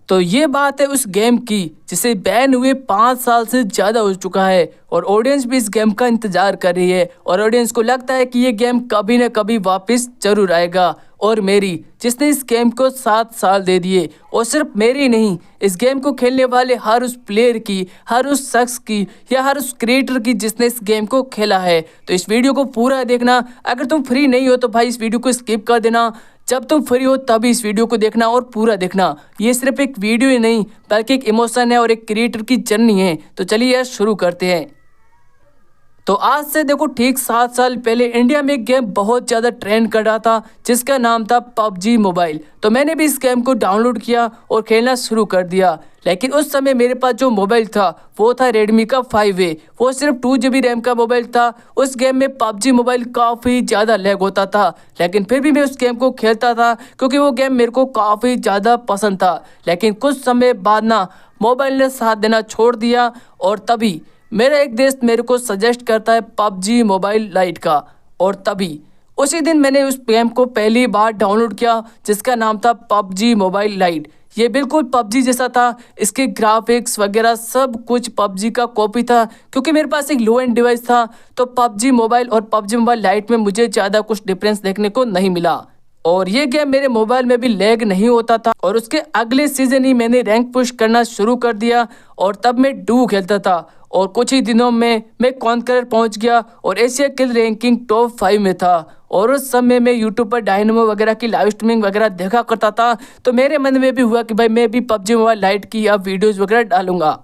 तो ये बात है उस गेम की जिसे बैन हुए 5 साल से ज़्यादा हो चुका है और ऑडियंस भी इस गेम का इंतज़ार कर रही है और ऑडियंस को लगता है कि ये गेम कभी न कभी वापस जरूर आएगा। और मेरी जिसने इस गेम को 7 साल दे दिए, और सिर्फ मेरी नहीं, इस गेम को खेलने वाले हर उस प्लेयर की, हर उस शख्स की या हर उस क्रिएटर की जिसने इस गेम को खेला है। तो इस वीडियो को पूरा देखना। अगर तुम फ्री नहीं हो तो भाई इस वीडियो को स्किप कर देना। जब तुम फ्री हो तभी इस वीडियो को देखना और पूरा देखना। ये सिर्फ एक वीडियो ही नहीं बल्कि एक इमोशन है और एक क्रिएटर की जर्नी है। तो चलिए यार शुरू करते हैं। तो आज से देखो ठीक 7 साल पहले इंडिया में एक गेम बहुत ज़्यादा ट्रेंड कर रहा था जिसका नाम था पबजी मोबाइल। तो मैंने भी इस गेम को डाउनलोड किया और खेलना शुरू कर दिया। लेकिन उस समय मेरे पास जो मोबाइल था वो था रेडमी का 5A। वो सिर्फ 2GB रैम का मोबाइल था। उस गेम में पबजी मोबाइल काफ़ी ज़्यादा लैग होता था, लेकिन फिर भी मैं उस गेम को खेलता था क्योंकि वो गेम मेरे को काफ़ी ज़्यादा पसंद था। लेकिन कुछ समय बाद ना मोबाइल ने साथ देना छोड़ दिया और तभी मेरा एक दोस्त मेरे को सजेस्ट करता है पबजी मोबाइल लाइट का। और तभी उसी दिन मैंने उस गेम को पहली बार डाउनलोड किया जिसका नाम था पबजी मोबाइल लाइट। ये बिल्कुल पबजी जैसा था, इसके ग्राफिक्स वगैरह सब कुछ पबजी का कॉपी था। क्योंकि मेरे पास एक लो एंड डिवाइस था तो पबजी मोबाइल और पबजी मोबाइल लाइट में मुझे ज़्यादा कुछ डिफरेंस देखने को नहीं मिला और ये गेम मेरे मोबाइल में भी लैग नहीं होता था। और उसके अगले सीजन ही मैंने रैंक पुश करना शुरू कर दिया और तब मैं डू खेलता था और कुछ ही दिनों में मैं कॉन्करर पहुंच गया और एशिया किल रैंकिंग टॉप 5 में था। और उस समय मैं यूट्यूब पर डायनेमो वगैरह की लाइव स्ट्रीमिंग वगैरह देखा करता था। तो मेरे मन में भी हुआ कि भाई मैं भी पबजी मोबाइल लाइट की अब वीडियोज़ वगैरह डालूंगा।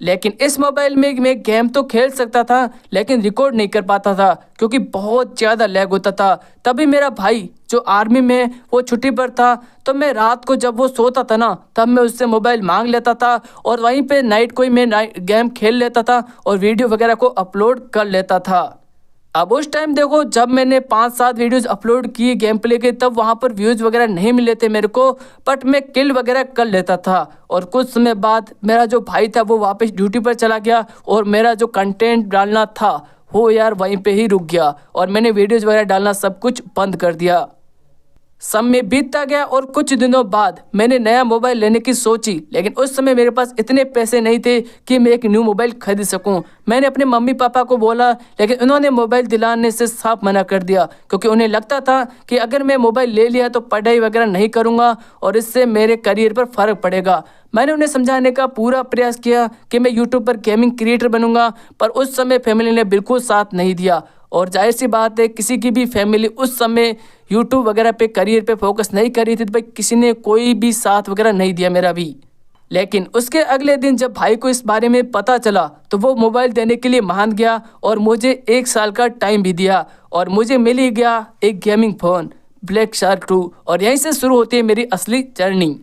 लेकिन इस मोबाइल में मैं गेम तो खेल सकता था लेकिन रिकॉर्ड नहीं कर पाता था क्योंकि बहुत ज़्यादा लैग होता था। तभी मेरा भाई जो आर्मी में वो छुट्टी पर था तो मैं रात को जब वो सोता था ना तब मैं उससे मोबाइल मांग लेता था और वहीं पे नाइट को ही मैं गेम खेल लेता था और वीडियो वगैरह को अपलोड कर लेता था। अब उस टाइम देखो जब मैंने 5-7 वीडियोस अपलोड किए गेम प्ले के तब वहाँ पर व्यूज़ वगैरह नहीं मिले थे मेरे को, बट मैं किल वगैरह कर लेता था। और कुछ समय बाद मेरा जो भाई था वो वापस ड्यूटी पर चला गया और मेरा जो कंटेंट डालना था वो यार वहीं पे ही रुक गया और मैंने वीडियोज़ वगैरह डालना सब कुछ बंद कर दिया। समय बीतता गया और कुछ दिनों बाद मैंने नया मोबाइल लेने की सोची, लेकिन उस समय मेरे पास इतने पैसे नहीं थे कि मैं एक न्यू मोबाइल खरीद सकूं। मैंने अपने मम्मी पापा को बोला लेकिन उन्होंने मोबाइल दिलाने से साफ मना कर दिया क्योंकि उन्हें लगता था कि अगर मैं मोबाइल ले लिया तो पढ़ाई वगैरह नहीं करूंगा और इससे मेरे करियर पर फ़र्क पड़ेगा। मैंने उन्हें समझाने का पूरा प्रयास किया कि मैं यूट्यूब पर गेमिंग क्रिएटर बनूंगा, पर उस समय फैमिली ने बिल्कुल साथ नहीं दिया। और जाहिर सी बात है किसी की भी फैमिली उस समय यूट्यूब वगैरह पे करियर पे फोकस नहीं कर रही थी तो भाई किसी ने कोई भी साथ वगैरह नहीं दिया मेरा भी। लेकिन उसके अगले दिन जब भाई को इस बारे में पता चला तो वो मोबाइल देने के लिए मान गया और मुझे 1 साल का टाइम भी दिया और मुझे मिल ही गया एक गेमिंग फ़ोन ब्लैक शार्क 2 और यहीं से शुरू होती है मेरी असली जर्नी।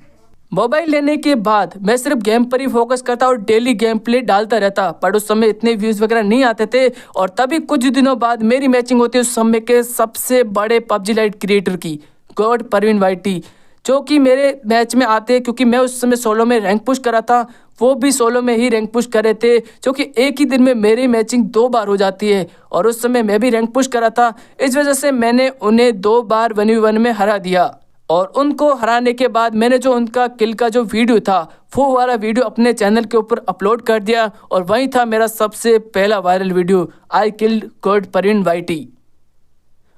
मोबाइल लेने के बाद मैं सिर्फ गेम पर ही फोकस करता और डेली गेम प्ले डालता रहता, पर उस समय इतने व्यूज़ वगैरह नहीं आते थे। और तभी कुछ दिनों बाद मेरी मैचिंग होती है उस समय के सबसे बड़े पबजी लाइट क्रिएटर की, गॉड परवीन वाइटी, जो कि मेरे मैच में आते क्योंकि मैं उस समय सोलो में रैंक पुश करा था, वो भी सोलो में ही रैंक पुश कर रहे थे, जो कि एक ही दिन में मेरी मैचिंग 2 बार हो जाती है और उस समय मैं भी रैंक पुश करा था। इस वजह से मैंने उन्हें 2 बार 1v1 में हरा दिया। और उनको हराने के बाद मैंने जो उनका किल का जो वीडियो था वो वाला वीडियो अपने चैनल के ऊपर अपलोड कर दिया और वही था मेरा सबसे पहला viral video, I killed God Parveen वाइटी।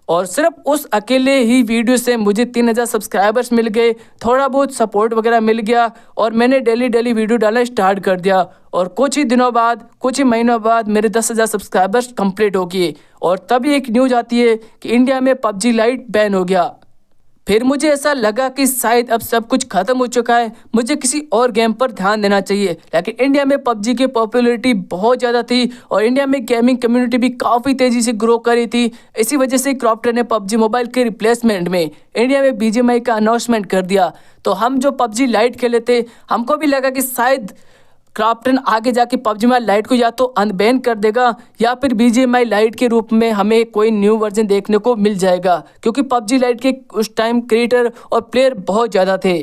और सिर्फ उस अकेले ही वीडियो से मुझे 3000 सब्सक्राइबर्स मिल गए, थोड़ा बहुत सपोर्ट वगैरह मिल गया और मैंने डेली वीडियो डालना स्टार्ट कर दिया। और कुछ ही दिनों बाद, कुछ ही महीनों बाद मेरे 10,000 सब्सक्राइबर्स कंप्लीट हो गए और तभी एक न्यूज़ आती है कि इंडिया में पबजी लाइट बैन हो गया। फिर मुझे ऐसा लगा कि शायद अब सब कुछ खत्म हो चुका है, मुझे किसी और गेम पर ध्यान देना चाहिए। लेकिन इंडिया में पबजी की पॉपुलैरिटी बहुत ज़्यादा थी और इंडिया में गेमिंग कम्युनिटी भी काफ़ी तेज़ी से ग्रो कर रही थी। इसी वजह से क्रॉप्टन ने पबजी मोबाइल के रिप्लेसमेंट में इंडिया में BGMI का अनाउंसमेंट कर दिया। तो हम जो पबजी लाइट खेले थे हमको भी लगा कि शायद क्राफ्टन आगे जाके पबजी मोबाइल लाइट को या तो अनबैन कर देगा या फिर BGMI लाइट के रूप में हमें कोई न्यू वर्जन देखने को मिल जाएगा, क्योंकि पबजी लाइट के उस टाइम क्रिएटर और प्लेयर बहुत ज़्यादा थे।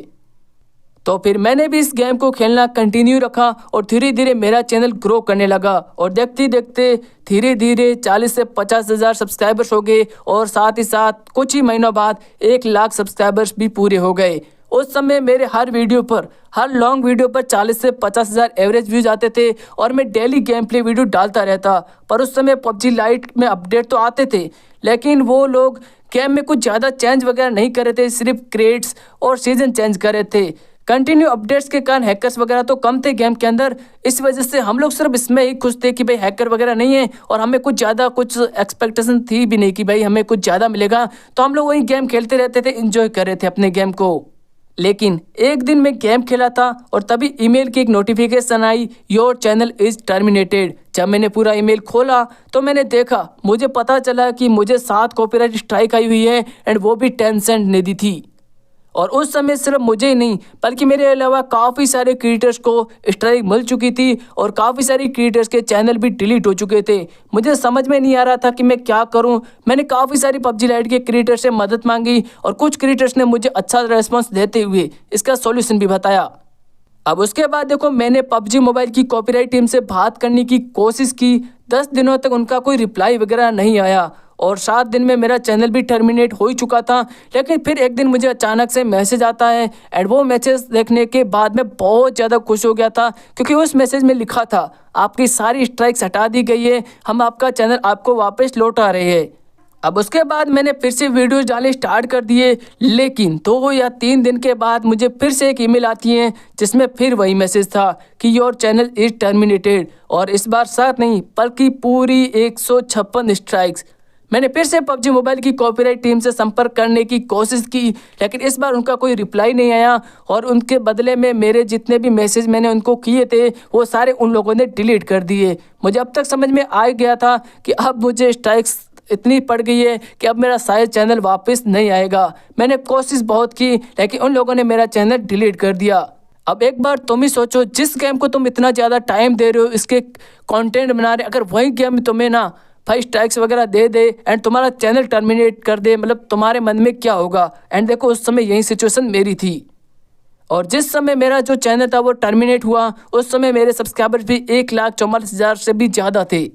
तो फिर मैंने भी इस गेम को खेलना कंटिन्यू रखा और धीरे धीरे मेरा चैनल ग्रो करने लगा और देखते देखते धीरे धीरे 40 से 50 हज़ार सब्सक्राइबर्स हो गए और साथ ही साथ कुछ ही महीनों बाद 1 लाख सब्सक्राइबर्स भी पूरे हो गए। उस समय मेरे हर वीडियो पर, हर लॉन्ग वीडियो पर 40 से 50 हज़ार एवरेज व्यूज़ आते थे और मैं डेली गेम प्ले वीडियो डालता रहता। पर उस समय पबजी लाइट में अपडेट तो आते थे, लेकिन वो लोग गेम में कुछ ज़्यादा चेंज वगैरह नहीं कर रहे थे, सिर्फ क्रेट्स और सीजन चेंज कर रहे थे। कंटिन्यू अपडेट्स के कारण हैकर्स वगैरह तो कम थे गेम के अंदर। इस वजह से हम लोग सिर्फ इसमें ही खुश थे कि भाई हैकर वगैरह नहीं है, और हमें कुछ ज़्यादा कुछ एक्सपेक्टेशन थी भी नहीं कि भाई हमें कुछ ज़्यादा मिलेगा। तो हम लोग वही गेम खेलते रहते थे, इंजॉय कर रहे थे अपने गेम को। लेकिन एक दिन मैं गेम खेला था और तभी ईमेल की एक notification I, your channel is terminated. जब मैंने पूरा ईमेल खोला तो मैंने देखा, मुझे पता चला कि मुझे 7 कॉपीराइट स्ट्राइक आई हुई है, एंड वो भी 10 सेंट ने दी थी। और उस समय सिर्फ मुझे ही नहीं बल्कि मेरे अलावा काफ़ी सारे क्रिएटर्स को स्ट्राइक मिल चुकी थी, और काफ़ी सारी क्रिएटर्स के चैनल भी डिलीट हो चुके थे। मुझे समझ में नहीं आ रहा था कि मैं क्या करूं। मैंने काफ़ी सारी पबजी लाइट के क्रिएटर से मदद मांगी, और कुछ क्रिएटर्स ने मुझे अच्छा रेस्पॉन्स देते हुए इसका सॉल्यूशन भी बताया। अब उसके बाद देखो, मैंने पबजी मोबाइल की कॉपीराइट टीम से बात करने की कोशिश की। 10 दिनों तक उनका कोई रिप्लाई वगैरह नहीं आया, और 7 दिन में मेरा चैनल भी टर्मिनेट हो ही चुका था। लेकिन फिर एक दिन मुझे अचानक से मैसेज आता है, एंड वो मैसेज देखने के बाद मैं बहुत ज़्यादा खुश हो गया था, क्योंकि उस मैसेज में लिखा था, आपकी सारी स्ट्राइक्स हटा दी गई है, हम आपका चैनल आपको वापस लौटा रहे हैं। अब उसके बाद मैंने फिर से वीडियोस डालने स्टार्ट कर दिए, लेकिन 2 या 3 दिन के बाद मुझे फिर से एक ईमेल आती है जिसमें फिर वही मैसेज था कि योर चैनल इज़ टर्मिनेटेड। और इस बार 7 नहीं बल्कि पूरी 156 स्ट्राइक्स। मैंने फिर से पबजी मोबाइल की कॉपीराइट टीम से संपर्क करने की कोशिश की, लेकिन इस बार उनका कोई रिप्लाई नहीं आया, और उनके बदले में मेरे जितने भी मैसेज मैंने उनको किए थे वो सारे उन लोगों ने डिलीट कर दिए। मुझे अब तक समझ में आ गया था कि अब मुझे स्ट्राइक्स इतनी पड़ गई है कि अब मेरा शायद चैनल वापस नहीं आएगा। मैंने कोशिश बहुत की, लेकिन उन लोगों ने मेरा चैनल डिलीट कर दिया। अब एक बार तुम ही सोचो, जिस गेम को तुम इतना ज़्यादा टाइम दे रहे हो, इसके कंटेंट बना रहे, अगर वही गेम तुम्हें ना 5 स्ट्राइक्स वगैरह दे दे एंड तुम्हारा चैनल टर्मिनेट कर दे, मतलब तुम्हारे मन में क्या होगा। एंड देखो, उस समय यही सिचुएशन मेरी थी, और जिस समय मेरा जो चैनल था वो टर्मिनेट हुआ, उस समय मेरे सब्सक्राइबर्स भी 1,44,000 से भी ज़्यादा थे।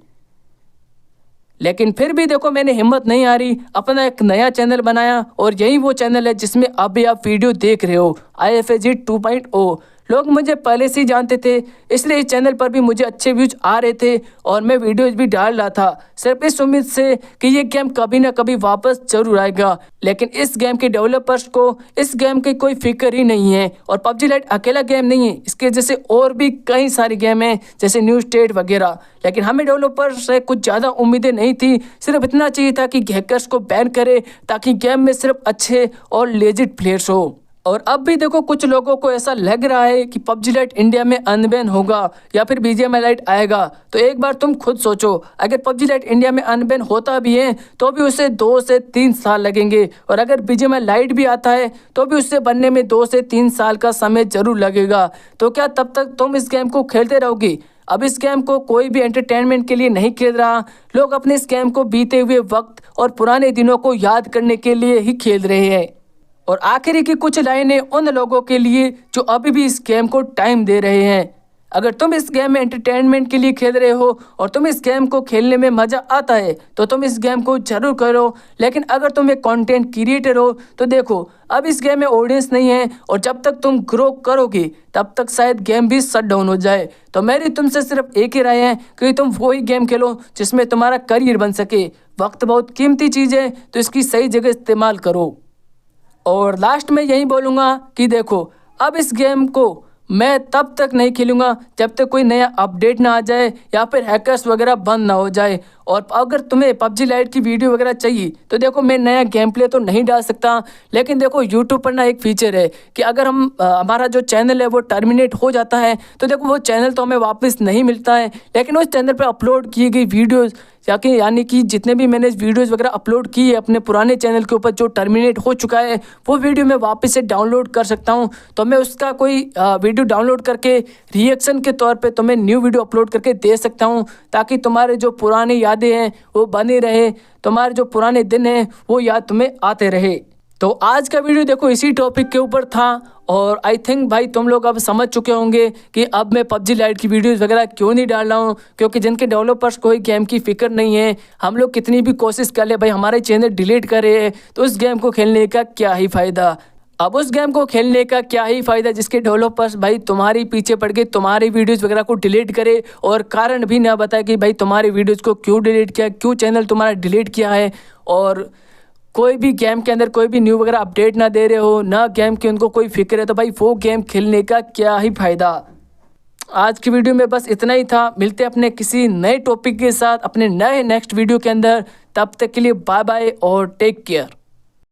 लेकिन फिर भी देखो, मैंने हिम्मत नहीं हारी, अपना एक नया चैनल बनाया, और यही वो चैनल है जिसमें अभी आप वीडियो देख रहे हो, IFAG 2.0। लोग मुझे पहले से ही जानते थे, इसलिए इस चैनल पर भी मुझे अच्छे व्यूज आ रहे थे, और मैं वीडियोज भी डाल रहा था सिर्फ इस उम्मीद से कि ये गेम कभी ना कभी वापस जरूर आएगा। लेकिन इस गेम के डेवलपर्स को इस गेम की कोई फिक्र ही नहीं है, और पबजी लाइट अकेला गेम नहीं है, इसके जैसे और भी कई सारे गेम हैं जैसे न्यू स्टेट वगैरह। लेकिन हमें डेवलपर्स से कुछ ज़्यादा उम्मीदें नहीं थी, सिर्फ इतना चाहिए था कि हैकर्स को बैन करे, ताकि गेम में सिर्फ अच्छे और लेजिट प्लेयर्स हो। और अब भी देखो, कुछ लोगों को ऐसा लग रहा है कि पबजी लाइट इंडिया में अनबैन होगा या फिर BGMI लाइट आएगा। तो एक बार तुम खुद सोचो, अगर पबजी लाइट इंडिया में अनबैन होता भी है तो भी उसे 2 से 3 साल लगेंगे, और अगर BGMI लाइट भी आता है तो भी उससे बनने में 2 से 3 साल का समय जरूर लगेगा। तो क्या तब तक तुम इस गेम को खेलते रहोगे? अब इस गेम को कोई भी एंटरटेनमेंट के लिए नहीं खेल रहा, लोग अपने इस गेम को बीते हुए वक्त और पुराने दिनों को याद करने के लिए ही खेल रहे हैं। और आखिरी की कुछ लाइनें उन लोगों के लिए जो अभी भी इस गेम को टाइम दे रहे हैं। अगर तुम इस गेम में एंटरटेनमेंट के लिए खेल रहे हो और तुम इस गेम को खेलने में मज़ा आता है तो तुम इस गेम को जरूर करो। लेकिन अगर तुम एक कंटेंट क्रिएटर हो तो देखो, अब इस गेम में ऑडियंस नहीं है, और जब तक तुम ग्रो करोगे तब तक शायद गेम भी शट डाउन हो जाए। तो मेरी तुमसे सिर्फ एक ही राय है कि तुम वही गेम खेलो जिसमें तुम्हारा करियर बन सके। वक्त बहुत कीमती चीज़ है, तो इसकी सही जगह इस्तेमाल करो। और लास्ट में यही बोलूँगा कि देखो, अब इस गेम को मैं तब तक नहीं खेलूँगा जब तक कोई नया अपडेट ना आ जाए या फिर हैकर्स वगैरह बंद ना हो जाए। और अगर तुम्हें पबजी लाइट की वीडियो वगैरह चाहिए तो देखो, मैं नया गेम प्ले तो नहीं डाल सकता, लेकिन देखो यूट्यूब पर ना एक फीचर है कि अगर हम हमारा जो चैनल है वो टर्मिनेट हो जाता है तो देखो वो चैनल तो हमें वापस नहीं मिलता है, लेकिन उस चैनल पर अपलोड की गई वीडियोज़ यानी कि जितने भी मैंने वीडियोज़ वगैरह अपलोड की है अपने पुराने चैनल के ऊपर जो टर्मिनेट हो चुका है, वो वीडियो मैं वापस से डाउनलोड कर सकता हूँ। तो मैं उसका कोई वीडियो डाउनलोड करके रिएक्शन के तौर पे तुम्हें न्यू वीडियो अपलोड करके दे सकता हूँ, ताकि तुम्हारे जो पुरानी यादें हैं वो बनी रहे, तुम्हारे जो पुराने दिन हैं वो याद तुम्हें आते रहे। तो आज का वीडियो देखो इसी टॉपिक के ऊपर था, और आई थिंक भाई तुम लोग अब समझ चुके होंगे कि अब मैं पबजी लाइट की वीडियोस वगैरह क्यों नहीं डाल रहा हूँ, क्योंकि जिनके डेवलपर्स कोई गेम की फिक्र नहीं है, हम लोग कितनी भी कोशिश कर ले भाई हमारे चैनल डिलीट कर रहे हैं तो उस गेम को खेलने का क्या ही फ़ायदा। अब उस गेम को खेलने का क्या ही फ़ायदा जिसके डेवलपर्स भाई तुम्हारी पीछे पड़ के तुम्हारी वीडियोज़ वगैरह को डिलीट करे और कारण भी ना बताए कि भाई तुम्हारी वीडियोज़ को क्यों डिलीट किया, क्यों चैनल तुम्हारा डिलीट किया है। और कोई भी गेम के अंदर कोई भी न्यू वगैरह अपडेट ना दे रहे हो, ना गेम की उनको कोई फिक्र है, तो भाई वो गेम खेलने का क्या ही फ़ायदा। आज की वीडियो में बस इतना ही था। मिलते हैं अपने किसी नए टॉपिक के साथ अपने नए नेक्स्ट वीडियो के अंदर। तब तक के लिए बाय बाय और टेक केयर।